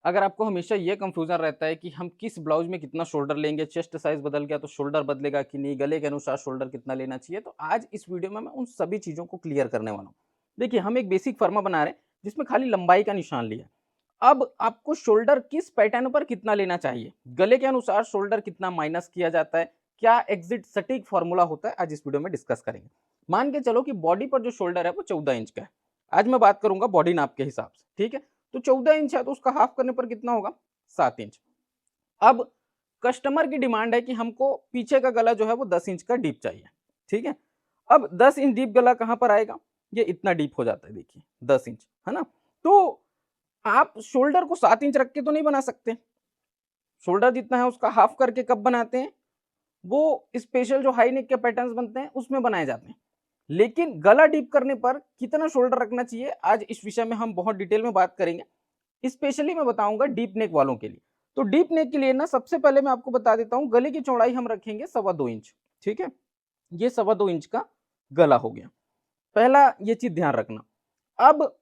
अगर आपको हमेशा ये कंफ्यूजन रहता है कि हम किस ब्लाउज में कितना शोल्डर लेंगे, चेस्ट साइज बदल गया तो शोल्डर बदलेगा कि नहीं, गले के अनुसार शोल्डर कितना लेना चाहिए, तो आज इस वीडियो में मैं उन सभी चीज़ों को क्लियर करने वाला हूँ। देखिए, हम एक बेसिक फर्मा बना रहे हैं जिसमें खाली लंबाई का निशान लिया है। अब आपको शोल्डर किस पैटर्न पर कितना लेना चाहिए, गले के अनुसार शोल्डर कितना माइनस किया जाता है, क्या एग्जिट सटीक फॉर्मूला होता है, आज इस वीडियो में डिस्कस करेंगे। मान के चलो कि बॉडी पर जो शोल्डर है वो 14 इंच का है। आज मैं बात करूंगा बॉडी नाप के हिसाब से, ठीक है। तो 14 इंच है तो उसका हाफ करने पर कितना होगा, 7 इंच। अब कस्टमर की डिमांड है कि हमको पीछे का गला जो है वो 10 इंच का डीप चाहिए, ठीक है। अब 10 इंच डीप गला कहां पर आएगा, ये इतना डीप हो जाता है, देखिए 10 इंच है ना। तो आप शोल्डर को 7 इंच रख के तो नहीं बना सकते, शोल्डर जितना है उसका हाफ करके कब बनाते हैं, वो स्पेशल जो हाई नेक के पैटर्न्स बनते हैं उसमें बनाए जाते हैं। लेकिन गला डीप करने पर कितना शोल्डर रखना चाहिए, आज इस विषय में हम बहुत डिटेल में बात करेंगे। स्पेशली मैं बताऊंगा डीप नेक वालों के लिए। तो डीप नेक के लिए ना सबसे पहले मैं आपको बता देता हूं, गले की चौड़ाई हम रखेंगे 2.25 इंच, ठीक है। ये 2.25 इंच का गला हो गया, पहला ये चीज ध्यान रखना। अब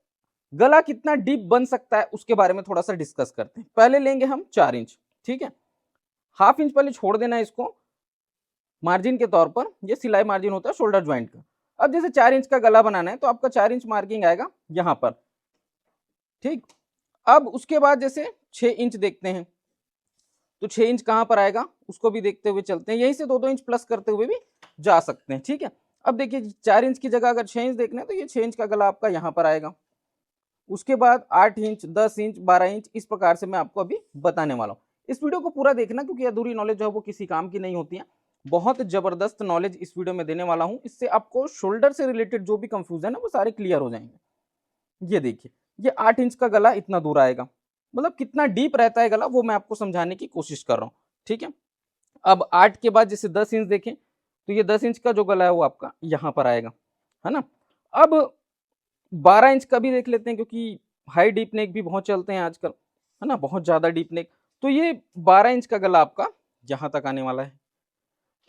गला कितना डीप बन सकता है उसके बारे में थोड़ा सा डिस्कस करते हैं। पहले लेंगे हम 4 इंच, ठीक है। हाफ इंच पहले छोड़ देना है इसको मार्जिन के तौर पर, ये सिलाई मार्जिन होता है शोल्डर ज्वाइंट का। अब जैसे 4 इंच का गला बनाना है तो आपका 4 इंच मार्किंग आएगा यहां पर, ठीक। अब उसके बाद जैसे 6 इंच देखते हैं तो 6 इंच कहां पर आएगा उसको भी देखते हुए चलते हैं, यहीं से 2-2 इंच प्लस करते हुए भी जा सकते हैं, ठीक है। अब देखिए 4 इंच की जगह अगर 6 इंच देखना है तो ये 6 इंच का गला आपका यहां पर आएगा। उसके बाद 8 इंच, 10 इंच, 12 इंच, इस प्रकार से मैं आपको अभी बताने वाला हूँ। इस वीडियो को पूरा देखना क्योंकि अधूरी नॉलेज जो है वो किसी काम की नहीं होती है। बहुत जबरदस्त नॉलेज इस वीडियो में देने वाला हूँ, इससे आपको शोल्डर से रिलेटेड जो भी कंफ्यूजन है वो सारे क्लियर हो जाएंगे। ये देखिए, ये 8 इंच का गला इतना दूर आएगा, मतलब कितना डीप रहता है गला वो मैं आपको समझाने की कोशिश कर रहा हूँ, ठीक है। अब 8 के बाद जैसे 10 इंच देखें तो ये 10 इंच का जो गला है वो आपका यहाँ पर आएगा, है ना। अब 12 इंच का भी देख लेते हैं क्योंकि हाई डीप नेक भी बहुत चलते हैं आजकल, है ना, बहुत ज्यादा डीप नेक। तो ये 12 इंच का गला आपका यहां तक आने वाला है।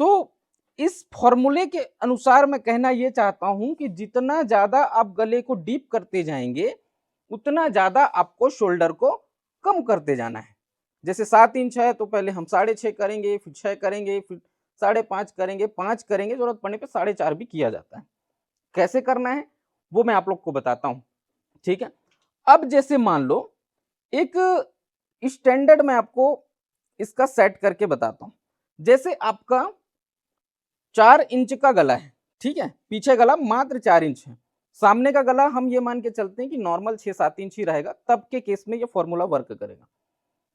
तो इस फॉर्मूले के अनुसार मैं कहना यह चाहता हूं कि जितना ज्यादा आप गले को डीप करते जाएंगे उतना ज्यादा आपको शोल्डर को कम करते जाना है। जैसे 7 इंच है तो पहले हम 6.5 करेंगे, फिर 6 करेंगे, फिर 5.5 करेंगे, 5 करेंगे, जरूरत पड़ने पे 4.5 भी किया जाता है। कैसे करना है वो मैं आप लोग को बताता हूं, ठीक है। अब जैसे मान लो एक स्टैंडर्ड मैं आपको इसका सेट करके बताता हूं। जैसे आपका 4 इंच का गला है, ठीक है, पीछे गला मात्र 4 इंच है, सामने का गला हम ये मान के चलते हैं कि नॉर्मल 6-7 इंच ही रहेगा, तब के केस में ये फॉर्मूला वर्क करेगा।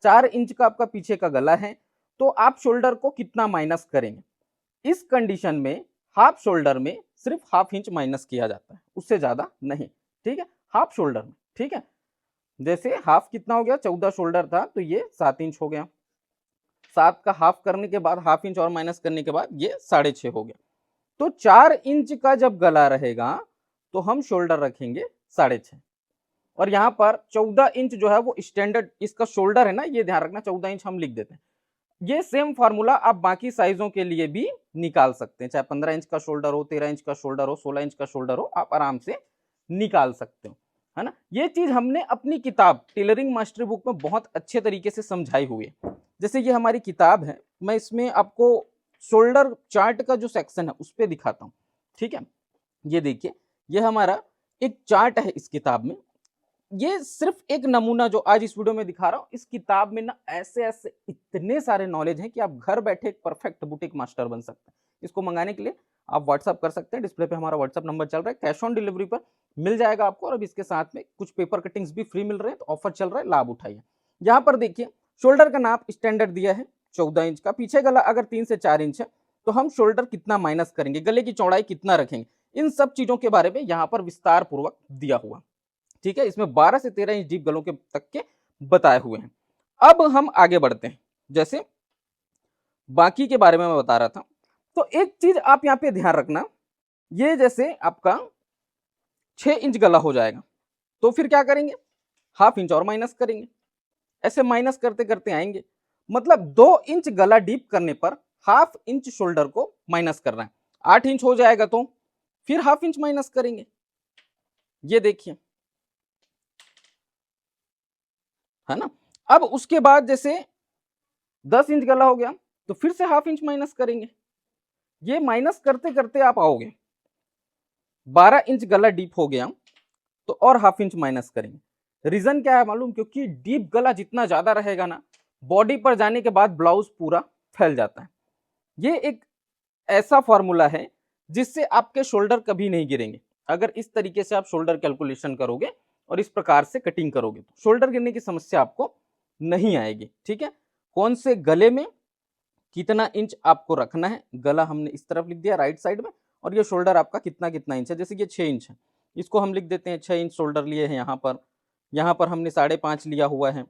4 इंच का आपका पीछे का गला है तो आप शोल्डर को कितना माइनस करेंगे, इस कंडीशन में हाफ शोल्डर में सिर्फ हाफ इंच माइनस किया जाता है, उससे ज्यादा नहीं, ठीक है, हाफ शोल्डर में, ठीक है। जैसे हाफ कितना हो गया, 14 शोल्डर था तो ये 7 इंच हो गया, 7 का हाफ करने के बाद हाफ इंच और माइनस करने के बाद ये 6.5 हो गया। तो 4 इंच का जब गला रहेगा तो हम शोल्डर रखेंगे 6.5, और यहाँ पर 14 इंच जो है वो स्टैंडर्ड इसका शोल्डर है ना, ये ध्यान रखना 14 इंच हम लिख देते हैं। ये सेम फार्मूला आप बाकी साइजों के लिए भी निकाल सकते हैं, चाहे 15 इंच का शोल्डर हो, 13 इंच का शोल्डर हो, 16 इंच का शोल्डर हो, आप आराम से निकाल सकते हो, है ना। ये चीज हमने अपनी किताब टेलरिंग मास्टर बुक में बहुत अच्छे तरीके से समझाई हुई है। जैसे ये हमारी किताब है, मैं इसमें आपको शोल्डर चार्ट का जो सेक्शन है उस पर दिखाता हूँ, ठीक है। ये देखिए, ये हमारा एक चार्ट है इस किताब में। ये सिर्फ एक नमूना जो आज इस वीडियो में दिखा रहा हूं, इस किताब में ना ऐसे ऐसे इतने सारे नॉलेज हैं कि आप घर बैठे एक परफेक्ट बुटीक मास्टर बन सकते हैं। इसको मंगाने के लिए आप व्हाट्सअप कर सकते हैं, डिस्प्ले पे हमारा व्हाट्सअप नंबर चल रहा है, कैश ऑन डिलीवरी पर मिल जाएगा आपको, और अब इसके साथ में कुछ पेपर कटिंग्स भी फ्री मिल रहे हैं, तो ऑफर चल रहा है, लाभ उठाइए। यहाँ पर देखिए शोल्डर का नाप स्टैंडर्ड दिया है 14 इंच का, पीछे गला अगर 3 से 4 इंच है तो हम शोल्डर कितना माइनस करेंगे, गले की चौड़ाई कितना रखेंगे, इन सब चीजों के बारे में यहाँ पर विस्तार पूर्वक दिया हुआ, ठीक है। इसमें 12 से 13 इंच डीप गलों के तक के बताए हुए हैं। अब हम आगे बढ़ते हैं, जैसे बाकी के बारे में मैं बता रहा था। तो एक चीज आप यहाँ पे ध्यान रखना, ये जैसे आपका 6 इंच गला हो जाएगा तो फिर क्या करेंगे, हाफ इंच और माइनस करेंगे, ऐसे माइनस करते करते आएंगे, मतलब 2 इंच गला डीप करने पर हाफ इंच शोल्डर को माइनस करना है। 8 इंच हो जाएगा तो फिर हाफ इंच माइनस करेंगे, ये देखिए, है ना। अब उसके बाद जैसे 10 इंच गला हो गया तो फिर से हाफ इंच माइनस करेंगे। ये माइनस करते करते आप आओगे 12 इंच गला डीप हो गया तो और हाफ इंच माइनस करेंगे। रीजन क्या है मालूम? क्योंकि डीप गला जितना ज्यादा रहेगा ना, बॉडी पर जाने के बाद ब्लाउज पूरा फैल जाता है। ये एक ऐसा फॉर्मूला है जिससे आपके शोल्डर कभी नहीं गिरेंगे। अगर इस तरीके से आप शोल्डर कैलकुलेशन करोगे और इस प्रकार से कटिंग करोगे तो शोल्डर गिरने की समस्या आपको नहीं आएगी। ठीक है, कौन से गले में कितना इंच आपको रखना है, गला हमने इस तरफ लिख दिया राइट साइड में, और ये शोल्डर आपका कितना कितना इंच है। जैसे कि 6 इंच है, इसको हम लिख देते हैं 6 इंच शोल्डर लिए हैं यहाँ पर हमने 5.5 लिया हुआ है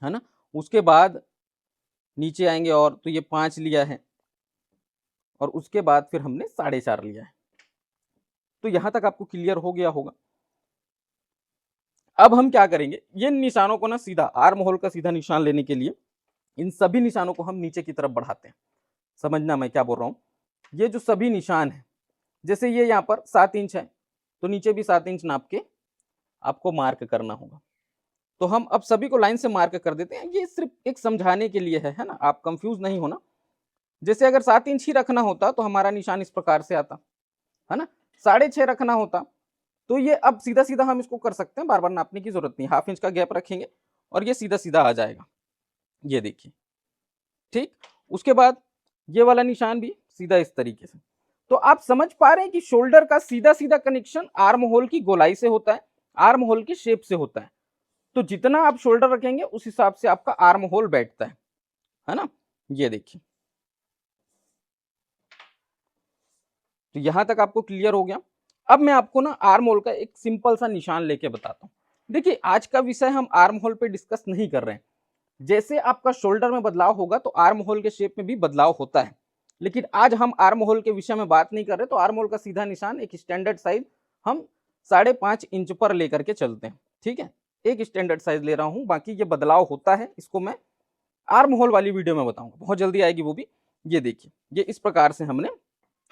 ना। उसके बाद नीचे आएंगे और तो ये 5 लिया है और उसके बाद फिर हमने 4.5 लिया है। तो यहां तक आपको क्लियर हो गया होगा। अब हम क्या करेंगे, ये निशानों को ना सीधा आर्म होल का सीधा निशान लेने के लिए इन सभी निशानों को हम नीचे की तरफ बढ़ाते हैं। समझना मैं क्या बोल रहा हूं। ये जो सभी निशान है, जैसे ये यहाँ पर 7 इंच है तो नीचे भी 7 इंच नाप के आपको मार्क करना होगा। तो हम अब सभी को लाइन से मार्क कर देते हैं। ये सिर्फ एक समझाने के लिए है ना, आप कंफ्यूज नहीं होना। जैसे अगर 7 इंच ही रखना होता तो हमारा निशान इस प्रकार से आता है ना, 6.5 रखना होता तो ये अब सीधा सीधा हम इसको कर सकते हैं, बार बार नापने की जरूरत नहीं। हाफ इंच का गैप रखेंगे और ये सीधा सीधा आ जाएगा, ये देखिए। ठीक, उसके बाद ये वाला निशान भी सीधा इस तरीके से। तो आप समझ पा रहे हैं कि शोल्डर का सीधा सीधा कनेक्शन आर्म होल की गोलाई से होता है, आर्म होल की शेप से होता है। तो जितना आप शोल्डर रखेंगे उस हिसाब से आपका आर्म होल बैठता है ना। ये देखिए, तो यहां तक आपको क्लियर हो गया। अब मैं आपको ना आर्म होल का एक सिंपल सा निशान लेके बताता हूं। देखिए, आज का विषय हम आर्म होल पे डिस्कस नहीं कर रहे हैं। जैसे आपका शोल्डर में बदलाव होगा तो आर्म होल के शेप में भी बदलाव होता है, लेकिन आज हम आर्म होल के विषय में बात नहीं कर रहे। तो आर्म होल का सीधा निशान एक स्टैंडर्ड साइज हम 5.5 इंच पर लेकर के चलते हैं। ठीक है, एक स्टैंडर्ड साइज ले रहा हूं, बाकी ये बदलाव होता है, इसको मैं आर्म होल वाली वीडियो में बताऊंगा, बहुत जल्दी आएगी वो भी। ये देखिए, ये इस प्रकार से हमने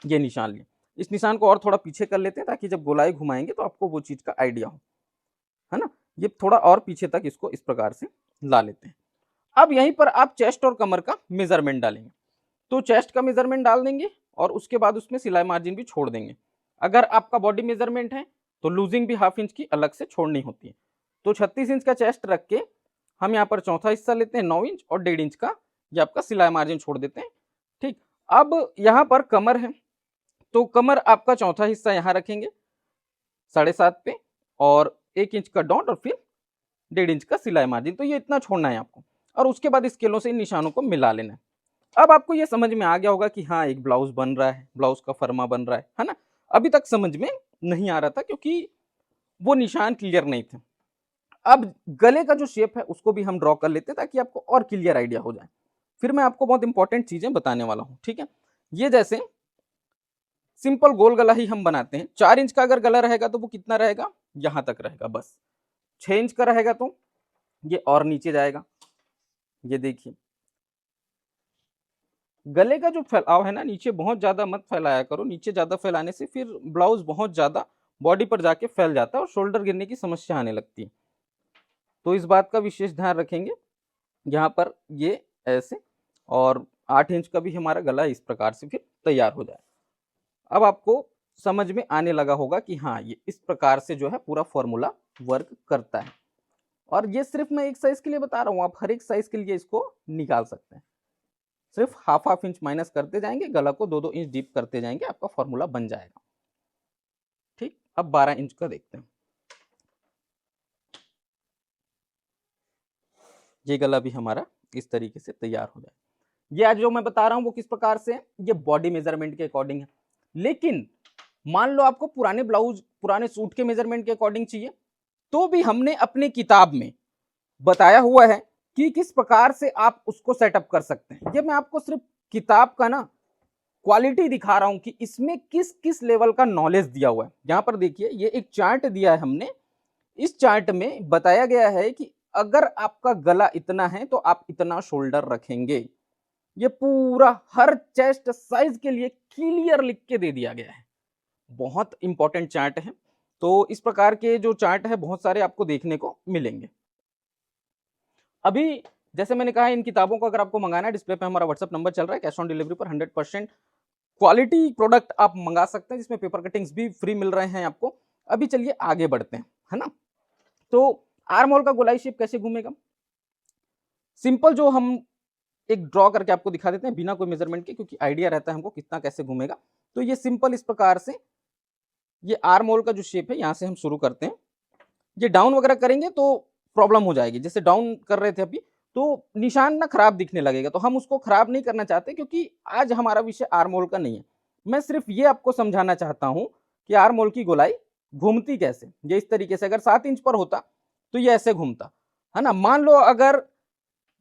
ये निशान लिया। इस निशान को और थोड़ा पीछे कर लेते हैं ताकि जब गोलाई घुमाएंगे तो आपको वो चीज का आइडिया हो, है ना। ये थोड़ा और पीछे तक इसको इस प्रकार से ला लेते हैं। अब यहीं पर आप चेस्ट और कमर का मेजरमेंट डालेंगे। तो चेस्ट का मेजरमेंट डाल देंगे और उसके बाद उसमें सिलाई मार्जिन भी छोड़ देंगे। अगर आपका बॉडी मेजरमेंट है तो लूजिंग भी हाफ इंच की अलग से छोड़नी होती है। तो 36 इंच का चेस्ट रख के हम यहाँ पर चौथा हिस्सा लेते हैं 9 इंच और 1.5 इंच का ये आपका सिलाई मार्जिन छोड़ देते हैं। ठीक, अब यहाँ पर कमर है तो कमर आपका चौथा हिस्सा यहाँ रखेंगे 7.5 पे और 1 इंच का डॉट और फिर 1.5 इंच का सिलाई मार्जिन। तो ये इतना छोड़ना है आपको और उसके बाद स्केलों से इन निशानों को मिला लेना है। अब आपको ये समझ में आ गया होगा कि हाँ, एक ब्लाउज बन रहा है, ब्लाउज का फर्मा बन रहा है ना। अभी तक समझ में नहीं आ रहा था क्योंकि वो निशान क्लियर नहीं थे। अब गले का जो शेप है उसको भी हम ड्रॉ कर लेते हैं ताकि आपको और क्लियर आइडिया हो जाए। फिर मैं आपको बहुत इंपॉर्टेंट चीजें बताने वाला हूं। ठीक है, ये जैसे सिंपल गोल गला ही हम बनाते हैं। 4 इंच का अगर गला रहेगा तो वो कितना रहेगा, यहां तक रहेगा बस। 6 इंच का रहेगा तो ये और नीचे जाएगा। ये देखिए, गले का जो फैलाव है ना, नीचे बहुत ज्यादा मत फैलाया करो। नीचे ज्यादा फैलाने से फिर ब्लाउज बहुत ज्यादा बॉडी पर जाके फैल जाता है और शोल्डर गिरने की समस्या आने लगती है। तो इस बात का विशेष ध्यान रखेंगे। यहाँ पर ये ऐसे और 8 इंच का भी हमारा गला इस प्रकार से फिर तैयार हो जाए। अब आपको समझ में आने लगा होगा कि हाँ, ये इस प्रकार से जो है पूरा फॉर्मूला वर्क करता है। और ये सिर्फ मैं एक साइज के लिए बता रहा हूँ, आप हर एक साइज के लिए इसको निकाल सकते हैं। सिर्फ हाफ इंच माइनस करते जाएंगे, गला को 2-2 इंच डीप करते जाएंगे, आपका फॉर्मूला बन जाएगा। ठीक, अब 12 इंच का देखते हैं। ये गला भी हमारा इस तरीके से तैयार हो जाए। ये आज जो मैं बता रहा हूं वो किस प्रकार से, ये बॉडी मेजरमेंट के अकॉर्डिंग है। लेकिन मान लो आपको पुराने ब्लाउज, पुराने सूट के मेजरमेंट के अकॉर्डिंग चाहिए, तो भी हमने अपने किताब में बताया हुआ है कि किस प्रकार से आप उसको सेटअप कर सकते हैं। ये मैं आपको सिर्फ किताब का ना क्वालिटी दिखा रहा हूं कि इसमें किस किस लेवल का नॉलेज दिया हुआ है। यहां पर देखिए, ये एक चार्ट दिया है हमने। इस चार्ट में बताया गया है कि अगर आपका गला इतना है तो आप इतना शोल्डर रखेंगे। ये पूरा हर चेस्ट साइज के लिए क्लियर लिख के दे दिया गया है। बहुत इंपॉर्टेंट चार्ट है। तो इस प्रकार के जो चार्ट है बहुत सारे आपको देखने को मिलेंगे। अभी जैसे मैंने कहा, इन किताबों को अगर आपको मंगाना है, डिस्प्ले पे हमारा व्हाट्सएप नंबर चल रहा है, कैश ऑन डिलीवरी पर 100% क्वालिटी प्रोडक्ट आप मंगा सकते हैं, जिसमें पेपर कटिंग्स भी फ्री मिल रहे हैं आपको। अभी चलिए आगे बढ़ते हैं, है ना। तो आर्म होल का गोलाई शेप कैसे घूमेगा, सिंपल जो हम एक ड्रॉ करके आपको दिखा देते हैं बिना कोई मेजरमेंट के, क्योंकि आइडिया रहता है हमको कितना कैसे घूमेगा। तो ये सिंपल इस प्रकार से, ये आर्म होल का जो शेप है, यहां से हम शुरू करते हैं। ये डाउन वगैरह करेंगे तो प्रॉब्लम हो जाएगी, जैसे डाउन कर रहे थे अभी तो निशान ना खराब दिखने लगेगा, तो हम उसको खराब नहीं करना चाहते, क्योंकि आज हमारा विषय आर्म होल का नहीं है। मैं सिर्फ ये आपको समझाना चाहता हूं कि आर्म होल की गोलाई घूमती कैसे। ये इस तरीके से, अगर 7 इंच पर होता तो ये ऐसे घूमता, है ना। मान लो अगर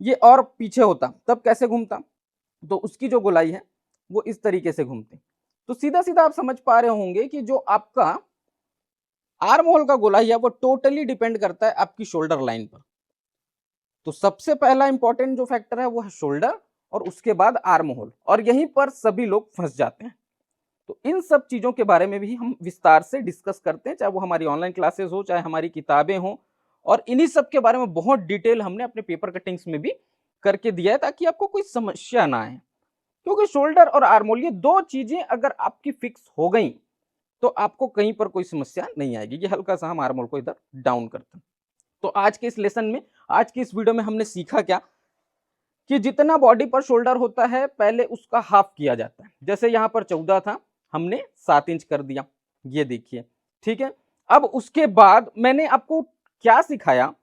ये और पीछे होता तब कैसे घूमता, तो उसकी जो गोलाई है वो इस तरीके से घूमती। तो सीधा सीधा आप समझ पा रहे होंगे कि जो आपका आर्म होल का गोलाई है वो टोटली डिपेंड करता है आपकी शोल्डर लाइन पर। तो सबसे पहला इंपॉर्टेंट जो फैक्टर है वो है शोल्डर, और उसके बाद आर्म होल, और यहीं पर सभी लोग फंस जाते हैं। तो इन सब चीजों के बारे में भी हम विस्तार से डिस्कस करते हैं, चाहे वो हमारी ऑनलाइन क्लासेस हो, चाहे हमारी किताबें हो, और इन्हीं सब के बारे में बहुत डिटेल हमने अपने पेपर कटिंग्स में भी करके दिया है, ताकि आपको कोई समस्या ना आए। क्योंकि शोल्डर और आर्म होल, ये दो चीजें अगर आपकी फिक्स हो गई तो आपको कहीं पर कोई समस्या नहीं आएगी। ये हल्का सा हम आर्म होल को इधर डाउन करते हैं। तो आज के इस लेसन में, आज की इस वीडियो में हमने सीखा क्या, कि जितना बॉडी पर शोल्डर होता है पहले उसका हाफ किया जाता है। जैसे यहां पर 14 था, हमने 7 इंच कर दिया, ये देखिए, ठीक है। अब उसके बाद मैंने आपको क्या सिखाया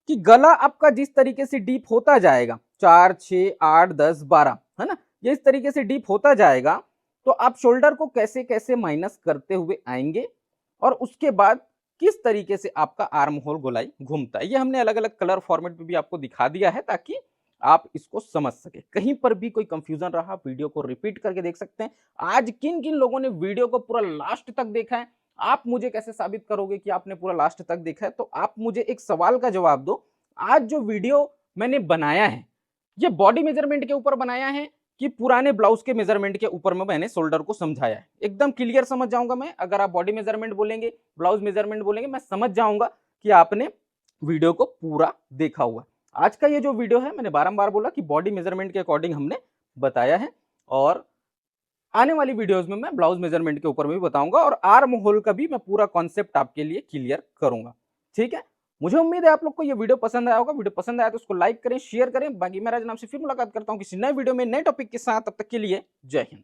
कि गला आपका जिस तरीके से डीप होता जाएगा, 4, 6, 8, 10, 12, है ना, ये इस तरीके से डीप होता जाएगा, तो आप शोल्डर को कैसे कैसे माइनस करते हुए आएंगे, और उसके बाद किस तरीके से आपका आर्म होल गोलाई घूमता है। ये हमने अलग अलग कलर फॉर्मेट में भी आपको दिखा दिया है, ताकि आप इसको समझ सके। कहीं पर भी कोई कंफ्यूजन रहा, वीडियो को रिपीट करके देख सकते हैं। आज किन किन लोगों ने वीडियो को पूरा लास्ट तक देखा है, आप मुझे कैसे साबित करोगे कि आपने पूरा लास्ट तक देखा है, तो आप मुझे एक सवाल का जवाब दो। आज जो वीडियो मैंने बनाया है, ये बॉडी मेजरमेंट के ऊपर बनाया है कि पुराने ब्लाउज के मेजरमेंट के ऊपर में मैंने शोल्डर को समझाया है। एकदम क्लियर समझ जाऊंगा मैं, अगर आप बॉडी मेजरमेंट बोलेंगे, ब्लाउज मेजरमेंट बोलेंगे, मैं समझ जाऊंगा कि आपने वीडियो को पूरा देखा हुआ। आज का ये जो वीडियो है, मैंने बारंबार बोला कि बॉडी मेजरमेंट के अकॉर्डिंग हमने बताया है, और आने वाली वीडियोस में मैं ब्लाउज मेजरमेंट के ऊपर भी बताऊंगा, और आर्म होल का भी मैं पूरा कॉन्सेप्ट आपके लिए क्लियर करूंगा। ठीक है, मुझे उम्मीद है आप लोग को ये वीडियो पसंद आया होगा। वीडियो पसंद आया तो उसको लाइक करें, शेयर करें। बाकी मैं राज नाम से फिर मुलाकात करता हूं किसी नए वीडियो में, नए टॉपिक के साथ। तब तक के लिए जय हिंद।